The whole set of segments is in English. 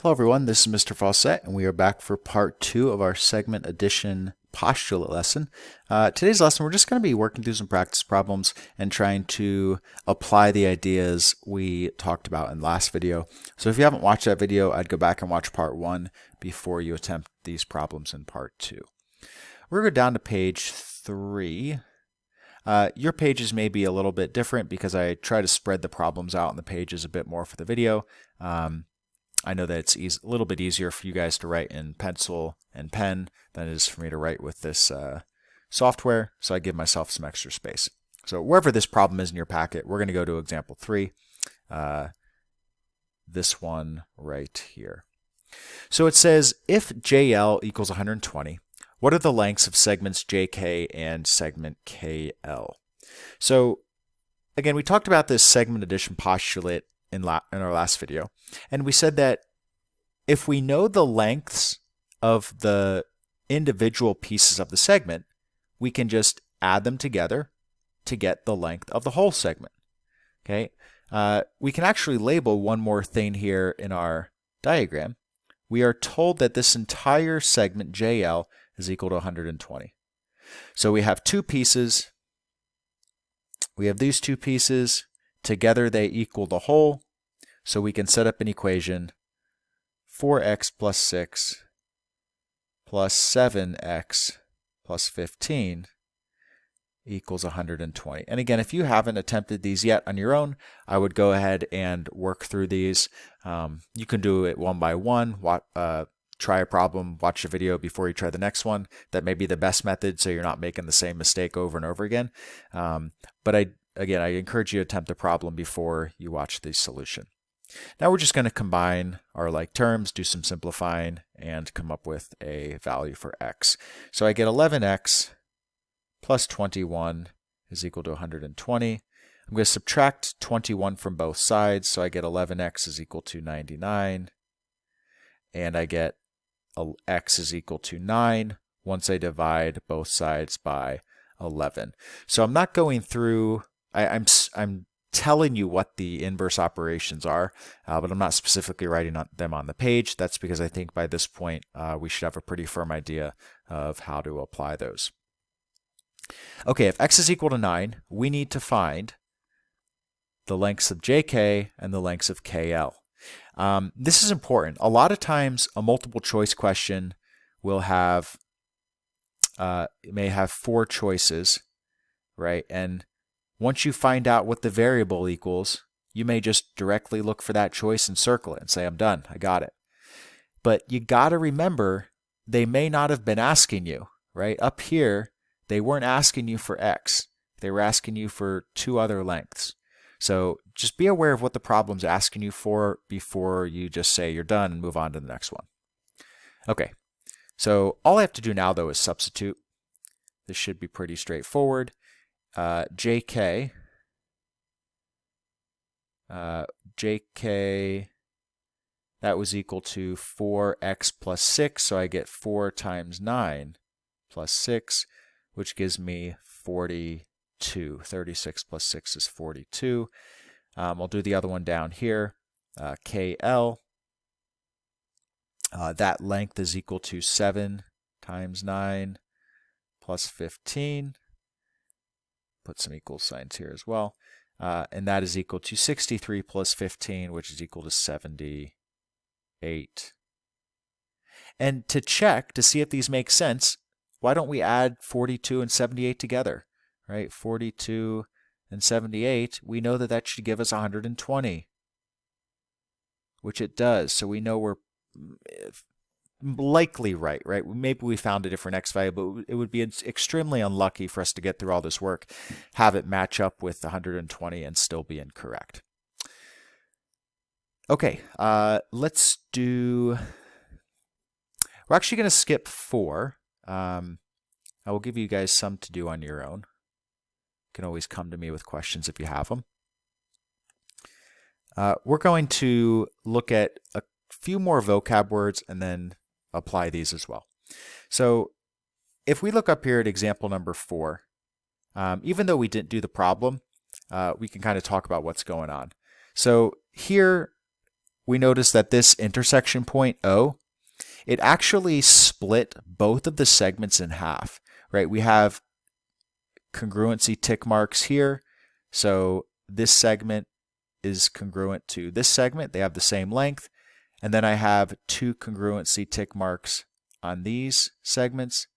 Hello everyone, this is Mr. Fawcett, and we are back for part 2 of our segment addition postulate lesson. Today's lesson, we're just going to be working through some practice problems and trying to apply the ideas we talked about in last video. So if you haven't watched that video, I'd go back and watch part 1 before you attempt these problems in part 2. We're going to go down to page 3. Your pages may be a little bit different because I try to spread the problems out on the pages a bit more for the video. I know that it's a little bit easier for you guys to write in pencil and pen than it is for me to write with this software, so I give myself some extra space. So wherever this problem is in your packet, we're going to go to example 3, this one right here. So it says, if JL equals 120, what are the lengths of segments JK and segment KL? So again, we talked about this segment addition postulate in our last video, and we said that if we know the lengths of the individual pieces of the segment, we can just add them together to get the length of the whole segment. Okay, we can actually label one more thing here in our diagram. We are told that this entire segment JL is equal to 120. So we have two pieces. We have these two pieces. Together they equal the whole. So we can set up an equation, 4x plus 6 plus 7x plus 15 equals 120. And again, if you haven't attempted these yet on your own, I would go ahead and work through these. You can do it one by one, try a problem, watch a video before you try the next one. That may be the best method so you're not making the same mistake over and over again. But I encourage you to attempt the problem before you watch the solution. Now we're just going to combine our like terms, do some simplifying, and come up with a value for x. So I get 11x plus 21 is equal to 120. I'm going to subtract 21 from both sides, so I get 11x is equal to 99. And I get x is equal to 9 once I divide both sides by 11. So I'm not going through, I'm telling you what the inverse operations are, but I'm not specifically writing them on the page. That's because I think by this point we should have a pretty firm idea of how to apply those. Okay, if x is equal to 9, we need to find the lengths of JK and the lengths of KL. This is important. A lot of times a multiple choice question will have, may have 4 choices, right? And once you find out what the variable equals, you may just directly look for that choice and circle it and say, I'm done, I got it. But you got to remember, they may not have been asking you, right? Up here, they weren't asking you for x. They were asking you for 2 other lengths. So just be aware of what the problem's asking you for before you just say you're done and move on to the next one. Okay, so all I have to do now, though, is substitute. This should be pretty straightforward. JK, that was equal to 4x plus 6, so I get 4 times 9 plus 6, which gives me 42. 36 plus 6 is 42. I'll do the other one down here. KL, that length is equal to 7 times 9 plus 15. Put some equal signs here as well. And that is equal to 63 plus 15, which is equal to 78. And to check, to see if these make sense, why don't we add 42 and 78 together, right? 42 and 78, we know that that should give us 120, which it does. So we know we're likely right? Maybe we found a different x value, but it would be extremely unlucky for us to get through all this work, have it match up with 120 and still be incorrect. Okay, let's do, we're actually going to skip 4. I will give you guys some to do on your own. You can always come to me with questions if you have them. We're going to look at a few more vocab words and then apply these as well. So if we look up here at example number 4, even though we didn't do the problem, we can kind of talk about what's going on. So here we notice that this intersection point O, it actually split both of the segments in half, right? We have congruency tick marks here. So this segment is congruent to this segment. They have the same length. And then I have two congruency tick marks on these segments.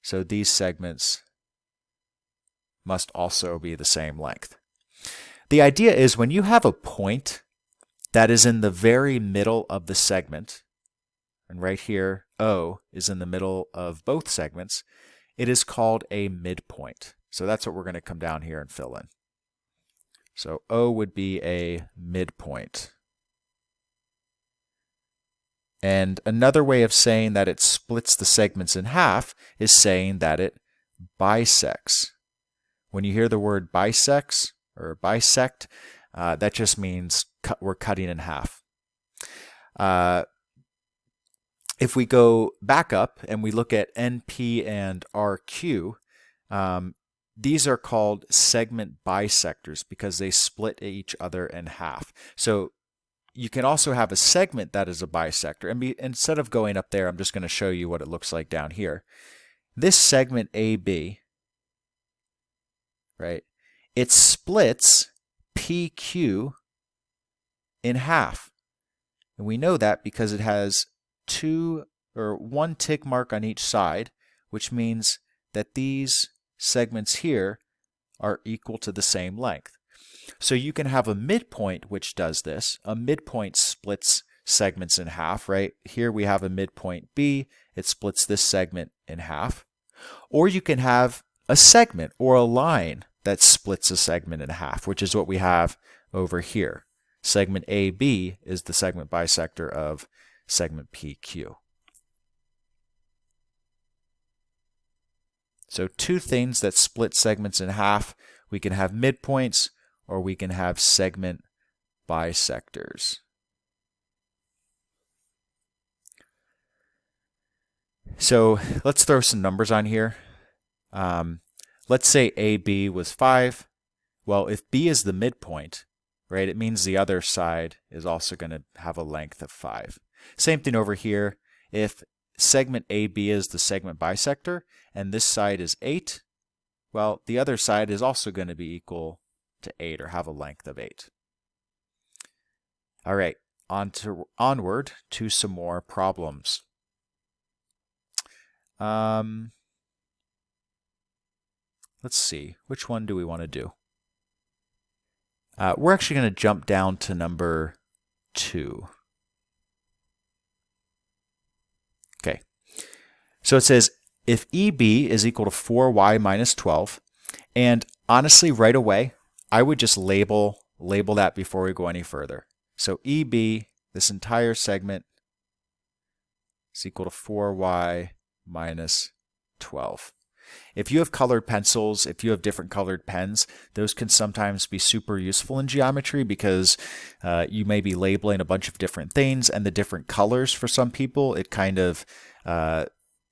So these segments must also be the same length. The idea is when you have a point that is in the very middle of the segment, and right here, O is in the middle of both segments, it is called a midpoint. So that's what we're going to come down here and fill in. So O would be a midpoint. And another way of saying that it splits the segments in half is saying that it bisects. When you hear the word bisects or bisect, that just means we're cutting in half. If we go back up and we look at NP and RQ, these are called segment bisectors because they split each other in half. So you can also have a segment that is a bisector. And instead of going up there, I'm just going to show you what it looks like down here. This segment AB, right, it splits PQ in half. And we know that because it has one tick mark on each side, which means that these segments here are equal to the same length. So you can have a midpoint which does this. A midpoint splits segments in half, right? Here we have a midpoint B. It splits this segment in half. Or you can have a segment or a line that splits a segment in half, which is what we have over here. Segment AB is the segment bisector of segment PQ. So two things that split segments in half. We can have midpoints or we can have segment bisectors. So let's throw some numbers on here. Let's say AB was 5. Well, if B is the midpoint, right, it means the other side is also going to have a length of 5. Same thing over here. If segment AB is the segment bisector and this side is 8, well, the other side is also going to be equal to 8 or have a length of 8. All right, onward to some more problems. Let's see, which one do we want to do? We're actually going to jump down to number 2. Okay, so it says if EB is equal to 4y minus 12, and honestly right away, I would just label that before we go any further. So EB, this entire segment, is equal to 4y minus 12. If you have colored pencils, if you have different colored pens, those can sometimes be super useful in geometry because you may be labeling a bunch of different things, and the different colors for some people, it kind of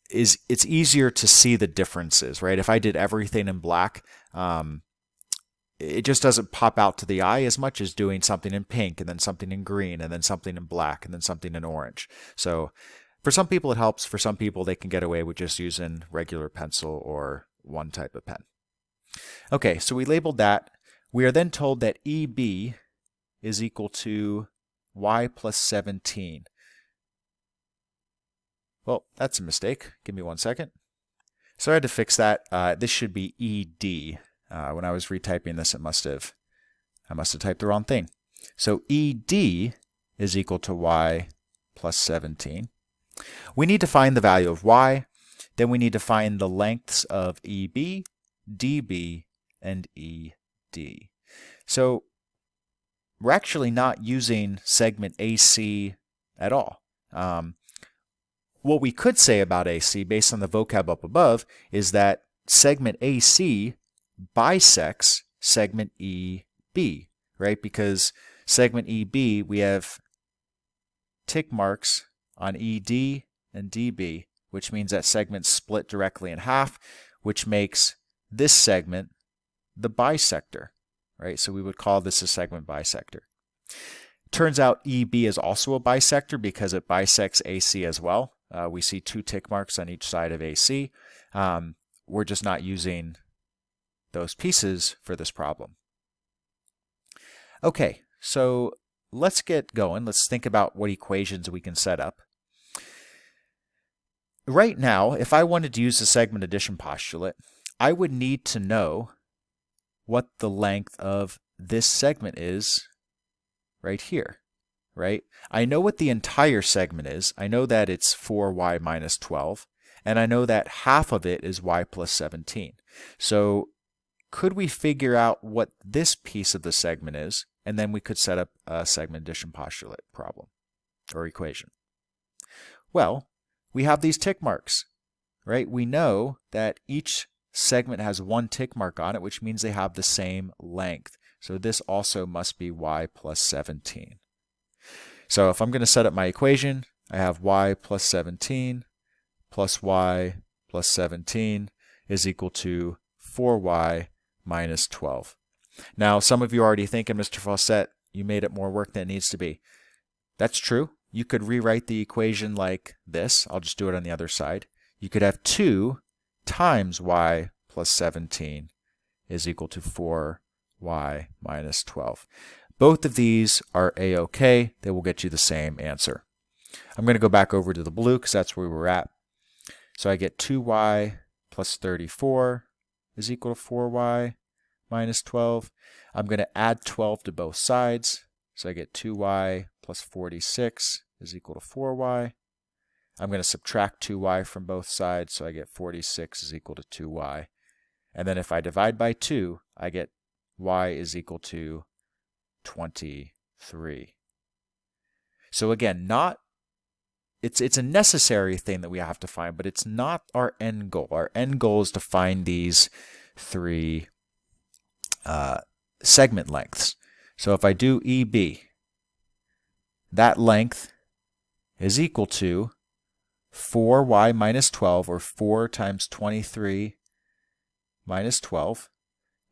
it's easier to see the differences, right? If I did everything in black, it just doesn't pop out to the eye as much as doing something in pink and then something in green and then something in black and then something in orange. So for some people it helps. For some people they can get away with just using regular pencil or one type of pen. Okay, so we labeled that. We are then told that EB is equal to y plus 17. Well, that's a mistake. Give me 1 second. So I had to fix that. This should be ED. When I was retyping this, I must have typed the wrong thing. So ED is equal to y plus 17. We need to find the value of y. Then we need to find the lengths of EB, DB, and ED. So we're actually not using segment AC at all. What we could say about AC based on the vocab up above is that segment AC bisects segment EB, right? Because segment EB, we have tick marks on ED and DB, which means that segment split directly in half, which makes this segment the bisector, right? So we would call this a segment bisector. Turns out EB is also a bisector because it bisects AC as well. We see 2 tick marks on each side of AC. We're just not using those pieces for this problem. Okay, so let's get going. Let's think about what equations we can set up. Right now, if I wanted to use the segment addition postulate, I would need to know what the length of this segment is right here, right? I know what the entire segment is. I know that it's 4y minus 12, and I know that half of it is y plus 17. So could we figure out what this piece of the segment is, and then we could set up a segment addition postulate problem or equation? Well, we have these tick marks, right? We know that each segment has 1 tick mark on it, which means they have the same length. So this also must be y plus 17. So if I'm going to set up my equation, I have y plus 17 plus y plus 17 is equal to 4y minus 12. Now, some of you are already thinking, Mr. Fawcett, you made it more work than it needs to be. That's true. You could rewrite the equation like this. I'll just do it on the other side. You could have 2 times y plus 17 is equal to 4y minus 12. Both of these are a-okay. They will get you the same answer. I'm going to go back over to the blue because that's where we were at. So I get 2y plus 34 is equal to 4y minus 12. I'm going to add 12 to both sides. So I get 2y plus 46 is equal to 4y. I'm going to subtract 2y from both sides, so I get 46 is equal to 2y. And then if I divide by 2, I get y is equal to 23. So again, it's a necessary thing that we have to find, but it's not our end goal. Our end goal is to find these 3 segment lengths. So if I do EB, that length is equal to 4y minus 12, or 4 times 23 minus 12.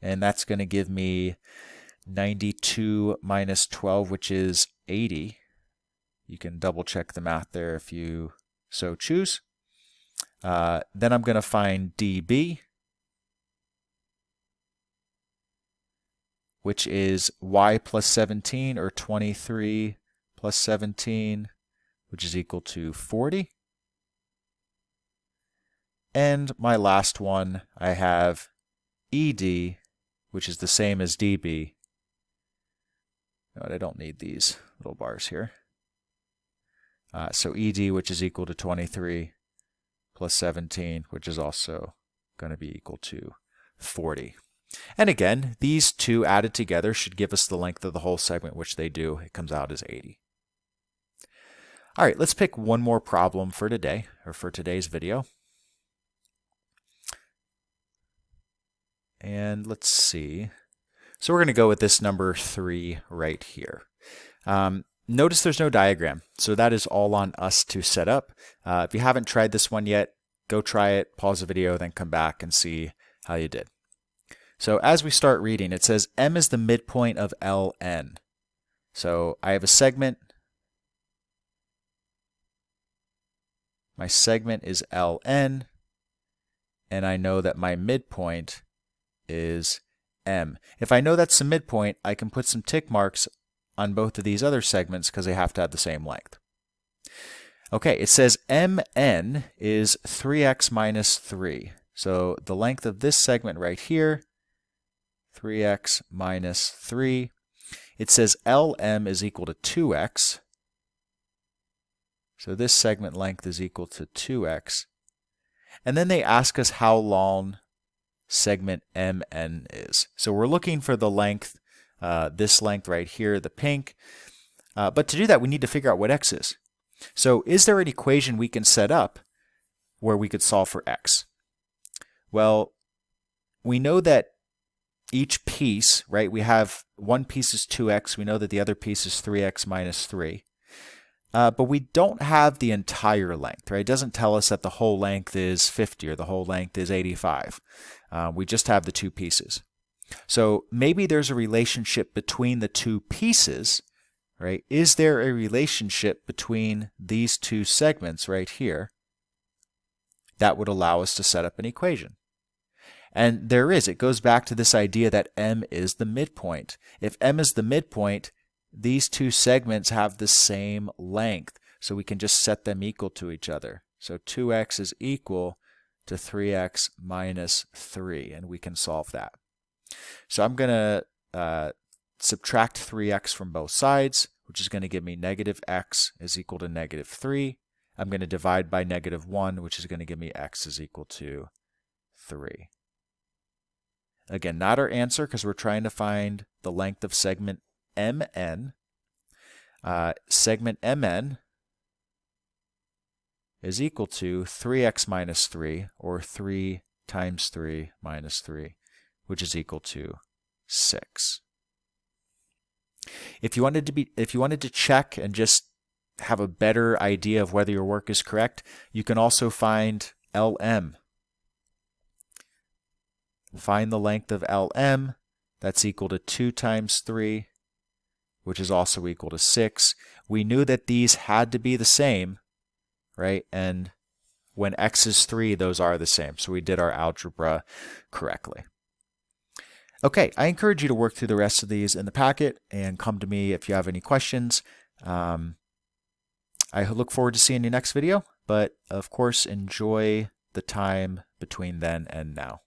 And that's going to give me 92 minus 12, which is 80. You can double check the math there if you so choose. Then I'm going to find dB, which is y plus 17, or 23 plus 17, which is equal to 40. And my last one, I have ED, which is the same as dB. No, I don't need these little bars here. So ED, which is equal to 23 plus 17, which is also going to be equal to 40. And again, these two added together should give us the length of the whole segment, which they do. It comes out as 80. All right, let's pick one more problem for today, or for today's video. And let's see. So we're going to go with this number 3 right here. Notice there's no diagram, so that is all on us to set up. If you haven't tried this one yet, go try it, pause the video, then come back and see how you did. So as we start reading, it says M is the midpoint of Ln. So I have a segment. My segment is Ln, and I know that my midpoint is M. If I know that's the midpoint, I can put some tick marks on both of these other segments because they have to have the same length. Okay, it says Mn is 3x minus 3. So the length of this segment right here, 3x minus 3. It says Lm is equal to 2x. So this segment length is equal to 2x. And then they ask us how long segment Mn is. So we're looking for the length, this length right here, the pink. But to do that, we need to figure out what x is. So is there an equation we can set up where we could solve for x? Well, we know that each piece, right, we have one piece is 2x. We know that the other piece is 3x minus 3. But we don't have the entire length, right? It doesn't tell us that the whole length is 50 or the whole length is 85. We just have the two pieces. So maybe there's a relationship between the two pieces, right? Is there a relationship between these two segments right here that would allow us to set up an equation? And there is. It goes back to this idea that m is the midpoint. If m is the midpoint, these two segments have the same length, so we can just set them equal to each other. So 2x is equal to 3x minus 3, and we can solve that. So I'm going to subtract 3x from both sides, which is going to give me negative x is equal to negative 3. I'm going to divide by negative 1, which is going to give me x is equal to 3. Again, not our answer because we're trying to find the length of segment MN. Segment MN is equal to 3x minus 3, or 3 times 3 minus 3, which is equal to 6. If you wanted to check and just have a better idea of whether your work is correct, you can also find LM. Find the length of LM. That's equal to 2 times 3, which is also equal to 6. We knew that these had to be the same, right? And when x is 3, those are the same. So we did our algebra correctly. Okay, I encourage you to work through the rest of these in the packet and come to me if you have any questions. I look forward to seeing you next video, but of course, enjoy the time between then and now.